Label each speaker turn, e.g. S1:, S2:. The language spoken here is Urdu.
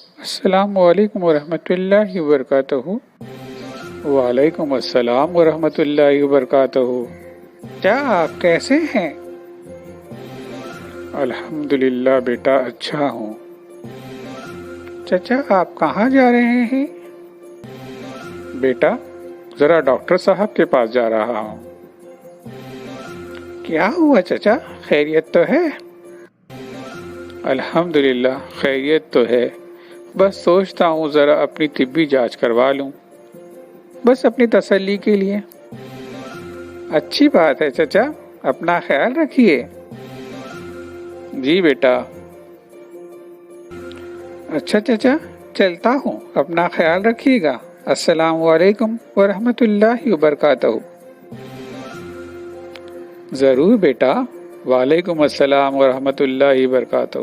S1: السلام علیکم ورحمۃ اللہ وبرکاتہ۔ وعلیکم السلام ورحمۃ اللہ وبرکاتہ۔ کیا آپ کیسے ہیں؟ الحمدللہ بیٹا اچھا ہوں۔ چچا آپ کہاں جا رہے ہیں؟ بیٹا ذرا ڈاکٹر صاحب کے پاس جا رہا ہوں۔ کیا ہوا چچا، خیریت تو ہے؟ الحمدللہ خیریت تو ہے، بس سوچتا ہوں ذرا اپنی طبی جانچ کروا لوں، بس اپنی تسلی کے لیے۔ اچھی بات ہے چچا، اپنا خیال رکھیے۔ جی بیٹا۔ اچھا چچا چلتا ہوں، اپنا خیال رکھیے گا۔ السلام علیکم ورحمۃ اللہ وبرکاتہ۔ ضرور بیٹا، وعلیکم السلام ورحمۃ اللہ وبرکاتہ۔